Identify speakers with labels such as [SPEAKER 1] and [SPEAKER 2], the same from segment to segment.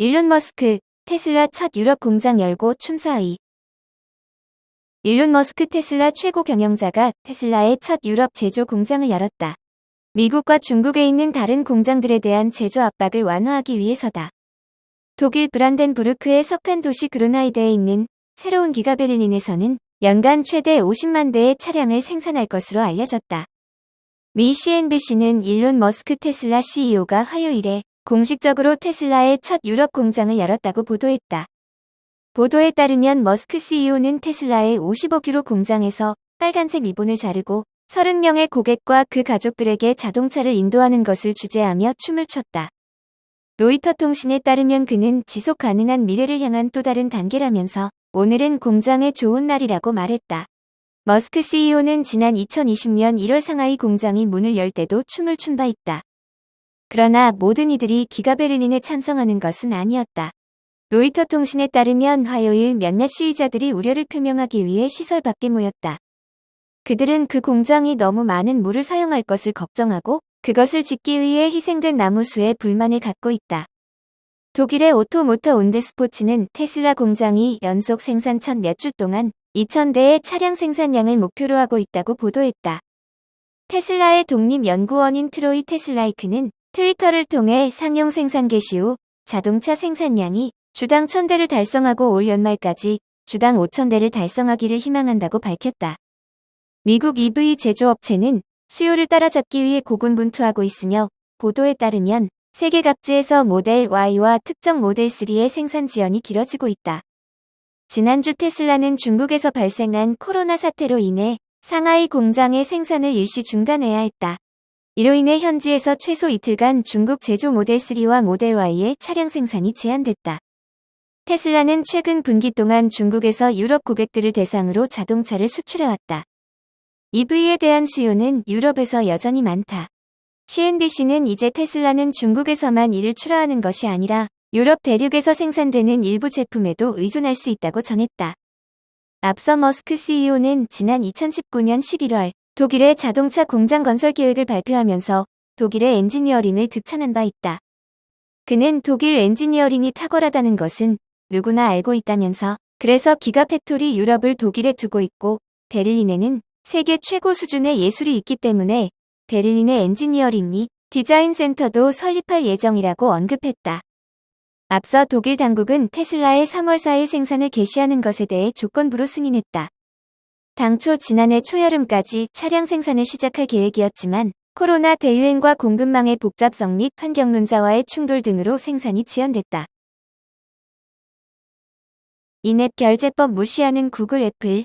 [SPEAKER 1] 일론 머스크, 테슬라 첫 유럽 공장 열고 춤사위. 일론 머스크 테슬라 최고 경영자가 테슬라의 첫 유럽 제조 공장을 열었다. 미국과 중국에 있는 다른 공장들에 대한 제조 압박을 완화하기 위해서다. 독일 브란덴부르크의 석탄 도시 그루나이드에 있는 새로운 기가 베를린에서는 연간 최대 50만 대의 차량을 생산할 것으로 알려졌다. 미 CNBC는 일론 머스크 테슬라 CEO가 화요일에 공식적으로 테슬라의 첫 유럽 공장을 열었다고 보도했다. 보도에 따르면 머스크 CEO는 테슬라의 55km 공장에서 빨간색 리본을 자르고 30명의 고객과 그 가족들에게 자동차를 인도하는 것을 주재하며 춤을 췄다. 로이터 통신에 따르면 그는 지속 가능한 미래를 향한 또 다른 단계라면서 오늘은 공장의 좋은 날이라고 말했다. 머스크 CEO는 지난 2020년 1월 상하이 공장이 문을 열 때도 춤을 춘 바 있다. 그러나 모든 이들이 기가 베를린에 찬성하는 것은 아니었다. 로이터 통신에 따르면 화요일 몇몇 시위자들이 우려를 표명하기 위해 시설 밖에 모였다. 그들은 그 공장이 너무 많은 물을 사용할 것을 걱정하고 그것을 짓기 위해 희생된 나무 수에 불만을 갖고 있다. 독일의 오토모터 운드스포츠는 테슬라 공장이 연속 생산 첫 몇 주 동안 2,000대의 차량 생산량을 목표로 하고 있다고 보도했다. 테슬라의 독립연구원인 트로이 테슬라이크는 트위터를 통해 상용 생산 개시 후 자동차 생산량이 주당 1,000대를 달성하고 올 연말까지 주당 5,000대를 달성하기를 희망한다고 밝혔다. 미국 EV 제조업체는 수요를 따라잡기 위해 고군분투하고 있으며 보도에 따르면 세계 각지에서 모델 Y와 특정 모델 3의 생산 지연이 길어지고 있다. 지난주 테슬라는 중국에서 발생한 코로나 사태로 인해 상하이 공장의 생산을 일시 중단해야 했다. 이로 인해 현지에서 최소 이틀간 중국 제조 모델 3와 모델 Y의 차량 생산이 제한됐다. 테슬라는 최근 분기 동안 중국에서 유럽 고객들을 대상으로 자동차를 수출해왔다. EV에 대한 수요는 유럽에서 여전히 많다. CNBC는 이제 테슬라는 중국에서만 이를 출하하는 것이 아니라 유럽 대륙에서 생산되는 일부 제품에도 의존할 수 있다고 전했다. 앞서 머스크 CEO는 지난 2019년 11월 독일의 자동차 공장 건설 계획을 발표하면서 독일의 엔지니어링을 극찬한 바 있다. 그는 독일 엔지니어링이 탁월하다는 것은 누구나 알고 있다면서 그래서 기가팩토리 유럽을 독일에 두고 있고 베를린에는 세계 최고 수준의 예술이 있기 때문에 베를린의 엔지니어링 및 디자인 센터도 설립할 예정이라고 언급했다. 앞서 독일 당국은 테슬라의 3월 4일 생산을 개시하는 것에 대해 조건부로 승인했다. 당초 지난해 초여름까지 차량 생산을 시작할 계획이었지만 코로나 대유행과 공급망의 복잡성 및 환경론자와의 충돌 등으로 생산이 지연됐다. 인앱 결제법 무시하는 구글 애플.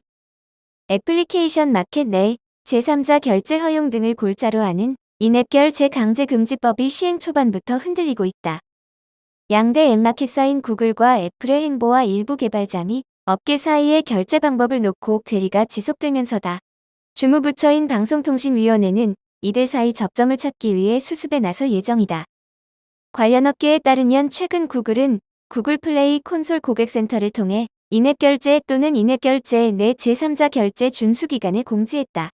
[SPEAKER 1] 애플리케이션 마켓 내 제3자 결제 허용 등을 골자로 하는 인앱 결제 강제 금지법이 시행 초반부터 흔들리고 있다. 양대 앱마켓사인 구글과 애플의 행보와 일부 개발자 및 업계 사이의 결제 방법을 놓고 괴리가 지속되면서다. 주무부처인 방송통신위원회는 이들 사이 접점을 찾기 위해 수습에 나설 예정이다. 관련 업계에 따르면 최근 구글은 구글 플레이 콘솔 고객센터를 통해 인앱 결제 또는 인앱 결제 내 제3자 결제 준수 기간을 공지했다.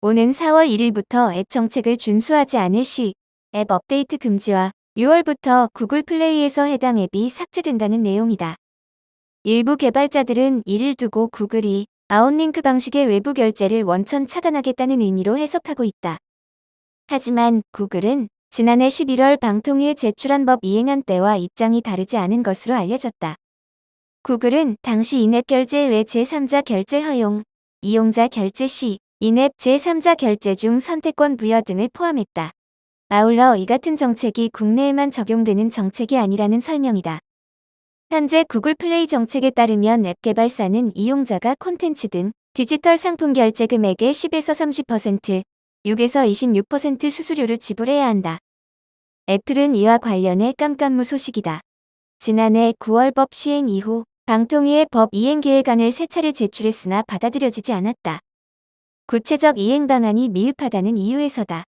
[SPEAKER 1] 오는 4월 1일부터 앱 정책을 준수하지 않을 시 앱 업데이트 금지와 6월부터 구글 플레이에서 해당 앱이 삭제된다는 내용이다. 일부 개발자들은 이를 두고 구글이 아웃링크 방식의 외부 결제를 원천 차단하겠다는 의미로 해석하고 있다. 하지만 구글은 지난해 11월 방통위에 제출한 법 이행안 때와 입장이 다르지 않은 것으로 알려졌다. 구글은 당시 인앱 결제 외 제3자 결제 허용, 이용자 결제 시 인앱 제3자 결제 중 선택권 부여 등을 포함했다. 아울러 이 같은 정책이 국내에만 적용되는 정책이 아니라는 설명이다. 현재 구글 플레이 정책에 따르면 앱 개발사는 이용자가 콘텐츠 등 디지털 상품 결제 금액의 10에서 30%, 6에서 26% 수수료를 지불해야 한다. 애플은 이와 관련해 깜깜무 소식이다. 지난해 9월 법 시행 이후 방통위에 법 이행 계획안을 3차례 제출했으나 받아들여지지 않았다. 구체적 이행 방안이 미흡하다는 이유에서다.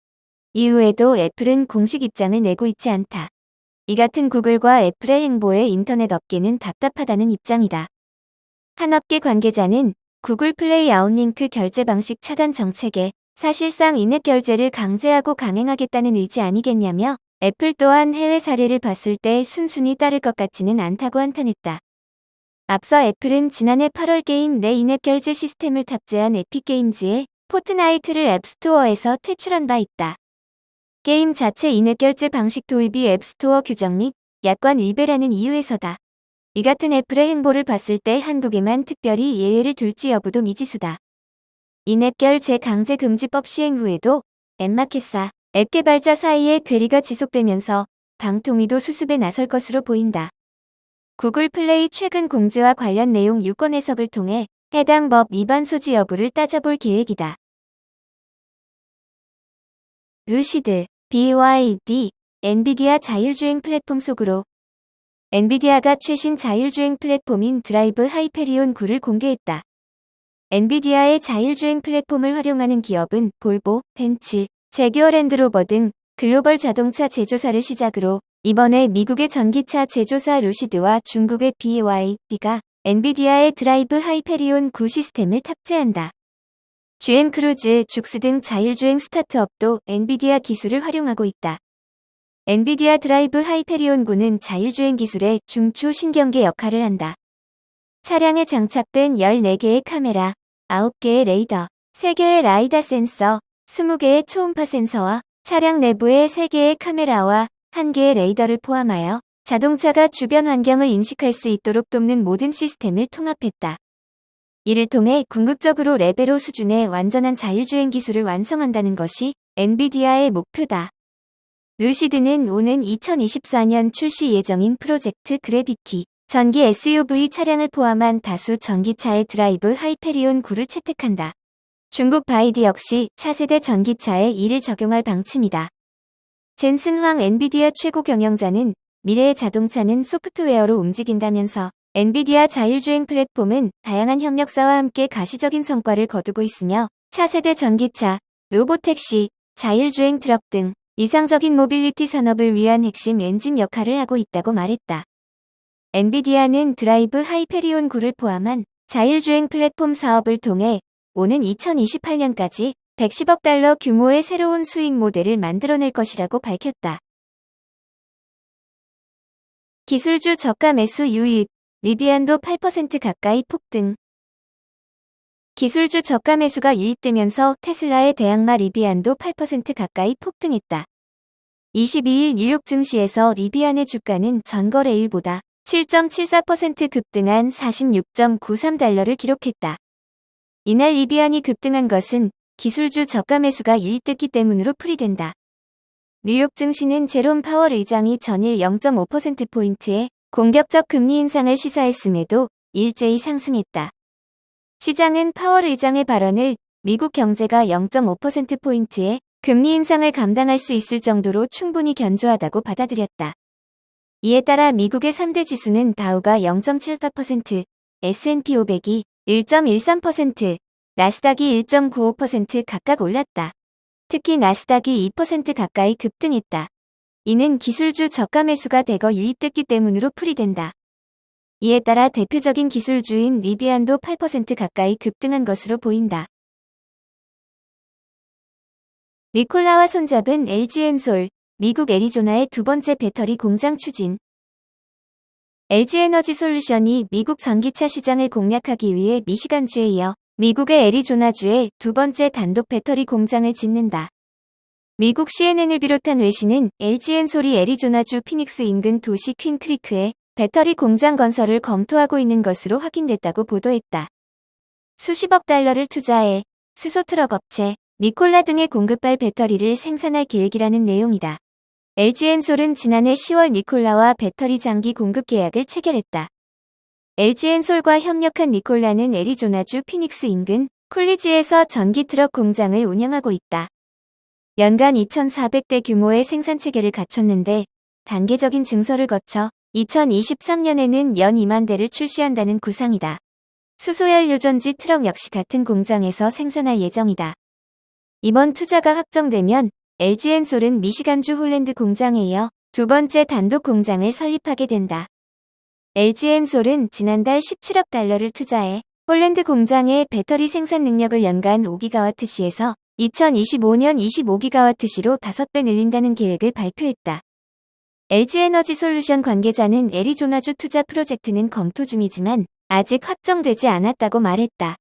[SPEAKER 1] 이후에도 애플은 공식 입장을 내고 있지 않다. 이 같은 구글과 애플의 행보에 인터넷 업계는 답답하다는 입장이다. 한 업계 관계자는 구글 플레이 아웃링크 결제 방식 차단 정책에 사실상 인앱 결제를 강제하고 강행하겠다는 의지 아니겠냐며 애플 또한 해외 사례를 봤을 때 순순히 따를 것 같지는 않다고 한탄했다. 앞서 애플은 지난해 8월 게임 내 인앱 결제 시스템을 탑재한 에픽게임즈에 포트나이트를 앱스토어에서 퇴출한 바 있다. 게임 자체 인앱 결제 방식 도입이 앱스토어 규정 및 약관 일배라는 이유에서다. 이 같은 애플의 행보를 봤을 때 한국에만 특별히 예외를 둘지 여부도 미지수다. 인앱 결제 강제 금지법 시행 후에도 앱마켓사, 앱 개발자 사이의 괴리가 지속되면서 방통위도 수습에 나설 것으로 보인다. 구글 플레이 최근 공지와 관련 내용 유권 해석을 통해 해당 법 위반 소지 여부를 따져볼 계획이다. 루시드, BYD, 엔비디아 자율주행 플랫폼 속으로. 엔비디아가 최신 자율주행 플랫폼인 드라이브 하이페리온 9를 공개했다. 엔비디아의 자율주행 플랫폼을 활용하는 기업은 볼보, 벤츠, 제규어 랜드로버 등 글로벌 자동차 제조사를 시작으로 이번에 미국의 전기차 제조사 루시드와 중국의 BYD가 엔비디아의 드라이브 하이페리온 9 시스템을 탑재한다. GM 크루즈, 죽스 등 자율주행 스타트업도 엔비디아 기술을 활용하고 있다. 엔비디아 드라이브 하이페리온 9는 자율주행 기술의 중추 신경계 역할을 한다. 차량에 장착된 14개의 카메라, 9개의 레이더, 3개의 라이다 센서, 20개의 초음파 센서와 차량 내부에 3개의 카메라와 1개의 레이더를 포함하여 자동차가 주변 환경을 인식할 수 있도록 돕는 모든 시스템을 통합했다. 이를 통해 궁극적으로 레벨 5 수준의 완전한 자율주행 기술을 완성한다는 것이 엔비디아의 목표다. 루시드는 오는 2024년 출시 예정인 프로젝트 그래비티, 전기 SUV 차량을 포함한 다수 전기차의 드라이브 하이페리온 9를 채택한다. 중국 바이디 역시 차세대 전기차에 이를 적용할 방침이다. 젠슨 황 엔비디아 최고 경영자는 미래의 자동차는 소프트웨어로 움직인다면서 엔비디아 자율주행 플랫폼은 다양한 협력사와 함께 가시적인 성과를 거두고 있으며 차세대 전기차, 로보택시, 자율주행 트럭 등 이상적인 모빌리티 산업을 위한 핵심 엔진 역할을 하고 있다고 말했다. 엔비디아는 드라이브 하이페리온 9를 포함한 자율주행 플랫폼 사업을 통해 오는 2028년까지 110억 달러 규모의 새로운 수익 모델을 만들어낼 것이라고 밝혔다. 기술주 저가 매수 유입, 리비안도 8% 가까이 폭등. 기술주 저가 매수가 유입되면서 테슬라의 대항마 리비안도 8% 가까이 폭등했다. 22일 뉴욕 증시에서 리비안의 주가는 전거래일보다 7.74% 급등한 46.93달러를 기록했다. 이날 리비안이 급등한 것은 기술주 저가 매수가 유입됐기 때문으로 풀이된다. 뉴욕 증시는 제롬 파월 의장이 전일 0.5%포인트의 공격적 금리 인상을 시사했음에도 일제히 상승했다. 시장은 파월 의장의 발언을 미국 경제가 0.5%포인트의 금리 인상을 감당할 수 있을 정도로 충분히 견조하다고 받아들였다. 이에 따라 미국의 3대 지수는 다우가 0.74%, S&P 500이 1.13%, 나스닥이 1.95% 각각 올랐다. 특히 나스닥이 2% 가까이 급등했다. 이는 기술주 저가 매수가 대거 유입됐기 때문으로 풀이된다. 이에 따라 대표적인 기술주인 리비안도 8% 가까이 급등한 것으로 보인다. 니콜라와 손잡은 LG엔솔, 미국 애리조나의 두 번째 배터리 공장 추진. LG에너지솔루션이 미국 전기차 시장을 공략하기 위해 미시간주에 이어 미국의 애리조나주에 두 번째 단독 배터리 공장을 짓는다. 미국 CNN을 비롯한 외신은 LG엔솔이 애리조나주 피닉스 인근 도시 퀸크리크에 배터리 공장 건설을 검토하고 있는 것으로 확인됐다고 보도했다. 수십억 달러를 투자해 수소 트럭 업체, 니콜라 등에 공급할 배터리를 생산할 계획이라는 내용이다. LG엔솔은 지난해 10월 니콜라와 배터리 장기 공급 계약을 체결했다. LG엔솔과 협력한 니콜라는 애리조나주 피닉스 인근 쿨리지에서 전기 트럭 공장을 운영하고 있다. 연간 2,400대 규모의 생산 체계를 갖췄는데 단계적인 증설을 거쳐 2023년에는 연 2만 대를 출시한다는 구상이다. 수소연료전지 트럭 역시 같은 공장에서 생산할 예정이다. 이번 투자가 확정되면 LG엔솔은 미시간주 홀랜드 공장에 이어 두 번째 단독 공장을 설립하게 된다. LG엔솔은 지난달 17억 달러를 투자해 홀랜드 공장의 배터리 생산 능력을 연간 5기가와트시에서 2025년 25기가와트시로 5배 늘린다는 계획을 발표했다. LG에너지솔루션 관계자는 애리조나주 투자 프로젝트는 검토 중이지만 아직 확정되지 않았다고 말했다.